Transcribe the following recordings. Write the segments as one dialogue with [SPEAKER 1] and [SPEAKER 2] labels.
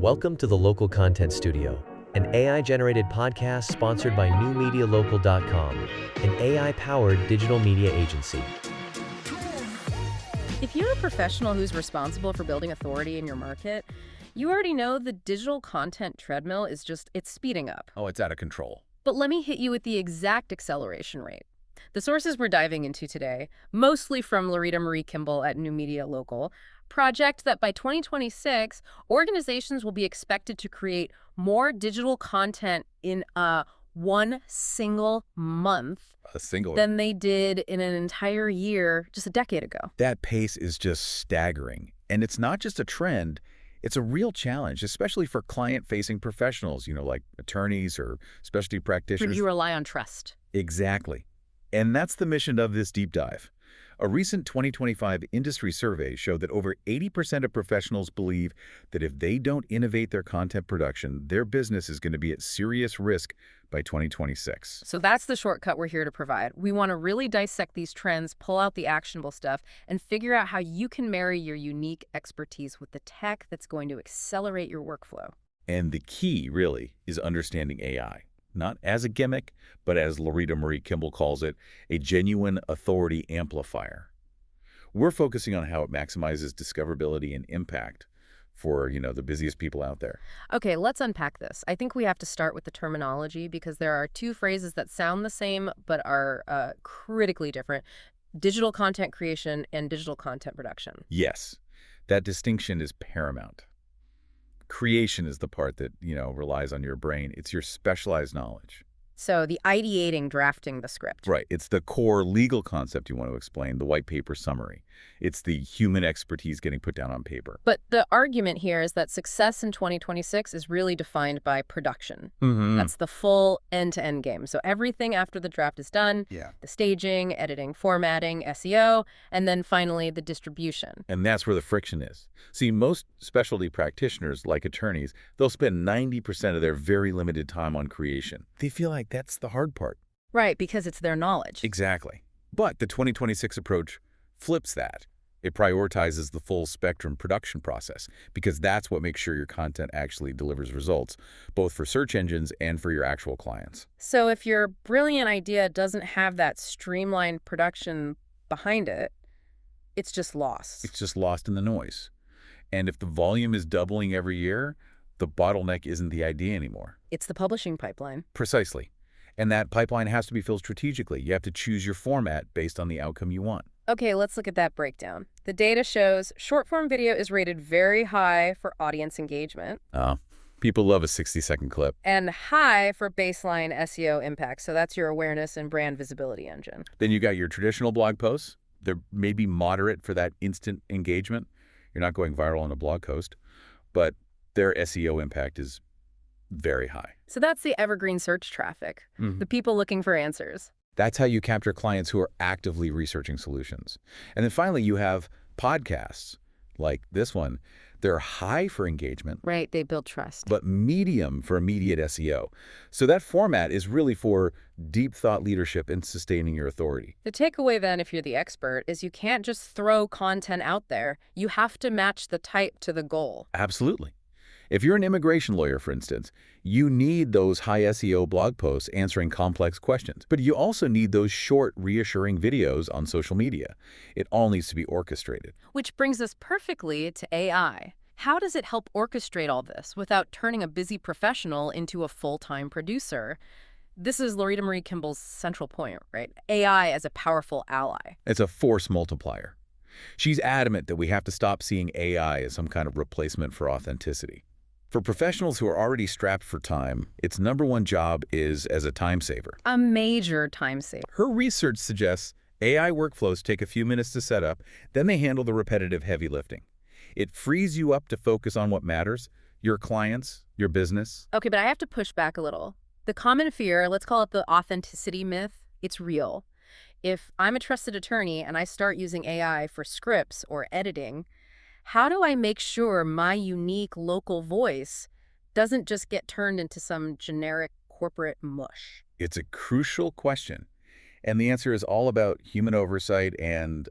[SPEAKER 1] Welcome to the Local Content Studio, an AI-generated podcast sponsored by newmedialocal.com, an AI-powered digital media agency.
[SPEAKER 2] If you're a professional who's responsible for building authority in your market, you already know the digital content treadmill it's speeding up.
[SPEAKER 3] Oh, it's out of control.
[SPEAKER 2] But let me hit you with the exact acceleration rate. The sources we're diving into today, mostly from Loretta Marie Kimball at New Media Local, project that by 2026, organizations will be expected to create more digital content in one single month than they did in an entire year just a decade ago.
[SPEAKER 3] That pace is just staggering. And it's not just a trend, it's a real challenge, especially for client-facing professionals, like attorneys or specialty practitioners.
[SPEAKER 2] You rely on trust.
[SPEAKER 3] Exactly. And that's the mission of this deep dive. A recent 2025 industry survey showed that over 80% of professionals believe that if they don't innovate their content production, their business is going to be at serious risk by 2026.
[SPEAKER 2] So that's the shortcut we're here to provide. We want to really dissect these trends, pull out the actionable stuff, and figure out how you can marry your unique expertise with the tech that's going to accelerate your workflow.
[SPEAKER 3] And the key, really, is understanding AI. Not as a gimmick, but as Loretta Marie Kimball calls it, a genuine authority amplifier. We're focusing on how it maximizes discoverability and impact for, the busiest people out there.
[SPEAKER 2] Okay, let's unpack this. I think we have to start with the terminology because there are two phrases that sound the same but are critically different: digital content creation and digital content production.
[SPEAKER 3] Yes, that distinction is paramount. Creation is the part that, relies on your brain. It's your specialized knowledge.
[SPEAKER 2] So the ideating, drafting the script.
[SPEAKER 3] Right. It's the core legal concept you want to explain, the white paper summary. It's the human expertise getting put down on paper.
[SPEAKER 2] But the argument here is that success in 2026 is really defined by production. That's the full end-to-end game. So everything after the draft is done, the staging, editing, formatting, SEO, and then finally the distribution.
[SPEAKER 3] And that's where the friction is. See, most specialty practitioners, like attorneys, they'll spend 90% of their very limited time on creation. They feel like that's the hard part.
[SPEAKER 2] Right, because it's their knowledge.
[SPEAKER 3] Exactly. But the 2026 approach flips that. It prioritizes the full spectrum production process because that's what makes sure your content actually delivers results, both for search engines and for your actual clients.
[SPEAKER 2] So if your brilliant idea doesn't have that streamlined production behind it, it's just lost.
[SPEAKER 3] It's just lost in the noise. And if the volume is doubling every year, the bottleneck isn't the idea anymore.
[SPEAKER 2] It's the publishing pipeline.
[SPEAKER 3] Precisely. And that pipeline has to be filled strategically. You have to choose your format based on the outcome you want.
[SPEAKER 2] Okay, let's look at that breakdown. The data shows short-form video is rated very high for audience engagement.
[SPEAKER 3] People love a 60-second clip.
[SPEAKER 2] And high for baseline SEO impact. So that's your awareness and brand visibility engine.
[SPEAKER 3] Then you got your traditional blog posts. They're maybe moderate for that instant engagement. You're not going viral on a blog post, but their SEO impact is very high.
[SPEAKER 2] So that's the evergreen search traffic, the people looking for answers.
[SPEAKER 3] That's how you capture clients who are actively researching solutions. And then finally, you have podcasts like this one. They're high for engagement.
[SPEAKER 2] Right, they build trust.
[SPEAKER 3] But medium for immediate SEO. So that format is really for deep thought leadership and sustaining your authority.
[SPEAKER 2] The takeaway then, if you're the expert, is you can't just throw content out there. You have to match the type to the goal.
[SPEAKER 3] Absolutely. If you're an immigration lawyer, for instance, you need those high SEO blog posts answering complex questions. But you also need those short, reassuring videos on social media. It all needs to be orchestrated.
[SPEAKER 2] Which brings us perfectly to AI. How does it help orchestrate all this without turning a busy professional into a full-time producer? This is Loretta Marie Kimball's central point, right? AI as a powerful ally.
[SPEAKER 3] It's a force multiplier. She's adamant that we have to stop seeing AI as some kind of replacement for authenticity. For professionals who are already strapped for time, its #1 job is as a time saver.
[SPEAKER 2] A major time saver.
[SPEAKER 3] Her research suggests AI workflows take a few minutes to set up, then they handle the repetitive heavy lifting. It frees you up to focus on what matters, your clients, your business.
[SPEAKER 2] Okay, but I have to push back a little. The common fear, let's call it the authenticity myth, it's real. If I'm a trusted attorney and I start using AI for scripts or editing, how do I make sure my unique local voice doesn't just get turned into some generic corporate mush?
[SPEAKER 3] It's a crucial question. And the answer is all about human oversight and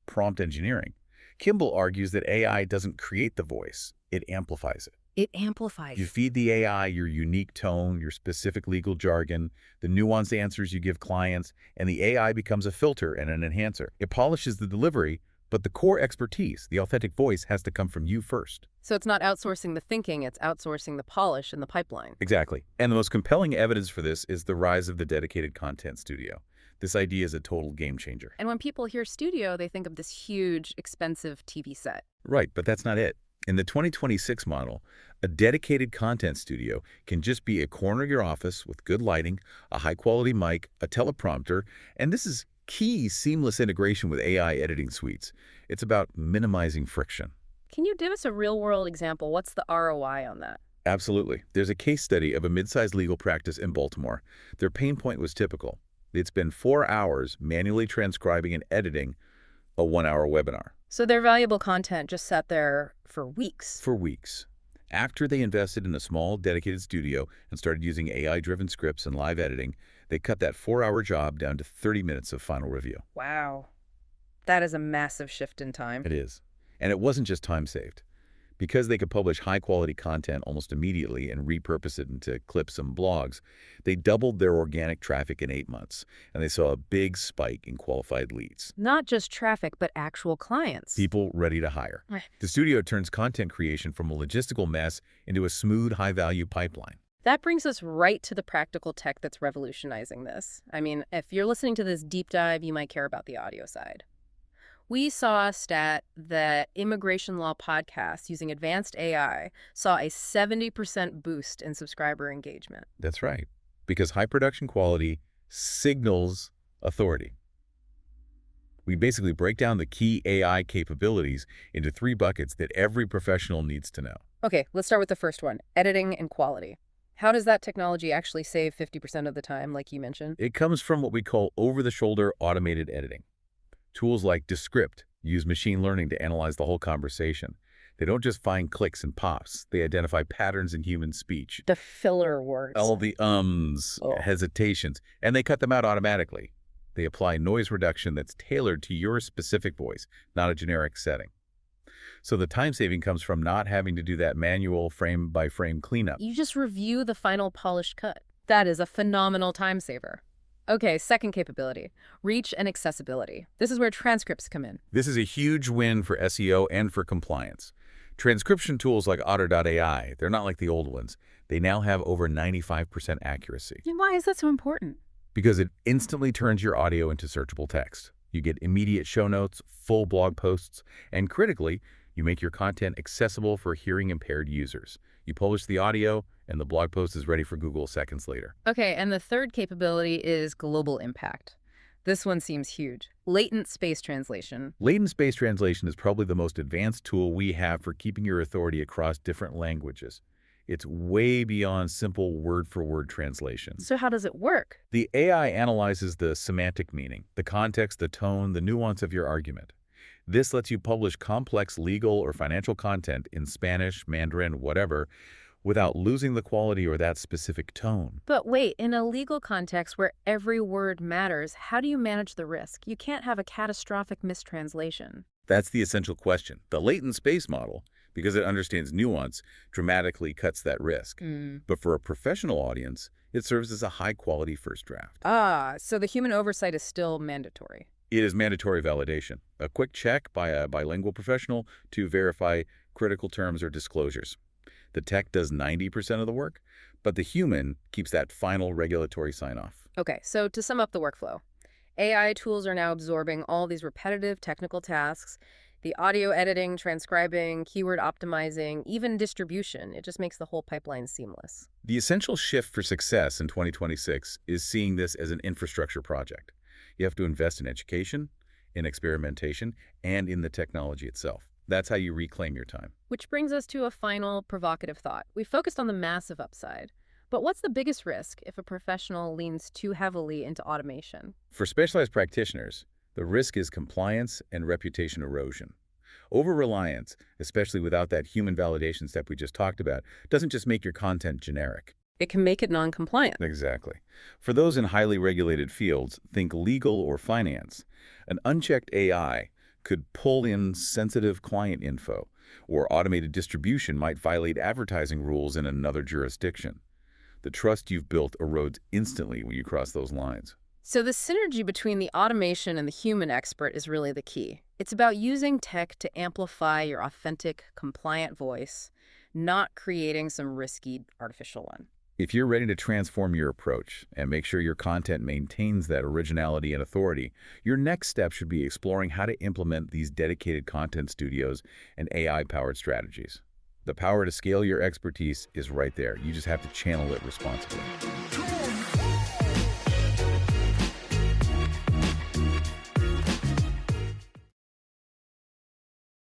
[SPEAKER 3] prompt engineering. Kimball argues that AI doesn't create the voice, it amplifies it.
[SPEAKER 2] It amplifies.
[SPEAKER 3] You feed the AI your unique tone, your specific legal jargon, the nuanced answers you give clients, and the AI becomes a filter and an enhancer. It polishes the delivery, but the core expertise, the authentic voice, has to come from you first.
[SPEAKER 2] So it's not outsourcing the thinking, it's outsourcing the polish and the pipeline.
[SPEAKER 3] Exactly. And the most compelling evidence for this is the rise of the dedicated content studio. This idea is a total game changer.
[SPEAKER 2] And when people hear studio, they think of this huge, expensive TV set.
[SPEAKER 3] Right, but that's not it. In the 2026 model, a dedicated content studio can just be a corner of your office with good lighting, a high-quality mic, a teleprompter, and this is key seamless integration with AI editing suites. It's about minimizing friction.
[SPEAKER 2] Can you give us a real-world example? What's the ROI on that?
[SPEAKER 3] Absolutely. There's a case study of a mid-sized legal practice in Baltimore. Their pain point was typical. They'd spend 4 hours manually transcribing and editing a 1-hour webinar.
[SPEAKER 2] So their valuable content just sat there for weeks.
[SPEAKER 3] For weeks. After they invested in a small, dedicated studio and started using AI-driven scripts and live editing, they cut that 4-hour job down to 30 minutes of final review.
[SPEAKER 2] Wow. That is a massive shift in time.
[SPEAKER 3] It is. And it wasn't just time saved. Because they could publish high-quality content almost immediately and repurpose it into clips and blogs, they doubled their organic traffic in 8 months, and they saw a big spike in qualified leads.
[SPEAKER 2] Not just traffic, but actual clients.
[SPEAKER 3] People ready to hire. The studio turns content creation from a logistical mess into a smooth, high-value pipeline.
[SPEAKER 2] That brings us right to the practical tech that's revolutionizing this. I mean, if you're listening to this deep dive, you might care about the audio side. We saw a stat that immigration law podcasts using advanced AI saw a 70% boost in subscriber engagement.
[SPEAKER 3] That's right. Because high production quality signals authority. We basically break down the key AI capabilities into 3 buckets that every professional needs to know.
[SPEAKER 2] Okay, let's start with the first one, editing and quality. How does that technology actually save 50% of the time, like you mentioned?
[SPEAKER 3] It comes from what we call over-the-shoulder automated editing. Tools like Descript use machine learning to analyze the whole conversation. They don't just find clicks and pops. They identify patterns in human speech.
[SPEAKER 2] The filler words.
[SPEAKER 3] All the hesitations, and they cut them out automatically. They apply noise reduction that's tailored to your specific voice, not a generic setting. So the time saving comes from not having to do that manual frame-by-frame cleanup.
[SPEAKER 2] You just review the final polished cut. That is a phenomenal time saver. Okay, second capability, reach and accessibility. This is where transcripts come in.
[SPEAKER 3] This is a huge win for SEO and for compliance. Transcription tools like Otter.ai, they're not like the old ones. They now have over 95% accuracy.
[SPEAKER 2] And why is that so important?
[SPEAKER 3] Because it instantly turns your audio into searchable text. You get immediate show notes, full blog posts, and critically, you make your content accessible for hearing-impaired users. You publish the audio, and the blog post is ready for Google seconds later.
[SPEAKER 2] Okay, and the third capability is global impact. This one seems huge. Latent space translation.
[SPEAKER 3] Latent space translation is probably the most advanced tool we have for keeping your authority across different languages. It's way beyond simple word-for-word translation.
[SPEAKER 2] So how does it work?
[SPEAKER 3] The AI analyzes the semantic meaning, the context, the tone, the nuance of your argument. This lets you publish complex legal or financial content in Spanish, Mandarin, whatever, without losing the quality or that specific tone.
[SPEAKER 2] But wait, in a legal context where every word matters, how do you manage the risk? You can't have a catastrophic mistranslation.
[SPEAKER 3] That's the essential question. The latent space model, because it understands nuance, dramatically cuts that risk. But for a professional audience, it serves as a high-quality first draft.
[SPEAKER 2] Ah, so the human oversight is still mandatory.
[SPEAKER 3] It is mandatory validation, a quick check by a bilingual professional to verify critical terms or disclosures. The tech does 90% of the work, but the human keeps that final regulatory sign-off.
[SPEAKER 2] Okay, so to sum up the workflow, AI tools are now absorbing all these repetitive technical tasks, the audio editing, transcribing, keyword optimizing, even distribution. It just makes the whole pipeline seamless.
[SPEAKER 3] The essential shift for success in 2026 is seeing this as an infrastructure project. You have to invest in education, in experimentation, and in the technology itself. That's how you reclaim your time.
[SPEAKER 2] Which brings us to a final provocative thought. We focused on the massive upside. But what's the biggest risk if a professional leans too heavily into automation?
[SPEAKER 3] For specialized practitioners, the risk is compliance and reputation erosion. Over-reliance, especially without that human validation step we just talked about, doesn't just make your content generic.
[SPEAKER 2] It can make it non-compliant.
[SPEAKER 3] Exactly. For those in highly regulated fields, think legal or finance, an unchecked AI could pull in sensitive client info, Or automated distribution might violate advertising rules in another jurisdiction. The trust you've built erodes instantly when you cross those lines.
[SPEAKER 2] So the synergy between the automation and the human expert is really the key. It's about using tech to amplify your authentic, compliant voice, not creating some risky artificial one.
[SPEAKER 3] If you're ready to transform your approach and make sure your content maintains that originality and authority, your next step should be exploring how to implement these dedicated content studios and AI-powered strategies. The power to scale your expertise is right there. You just have to channel it responsibly.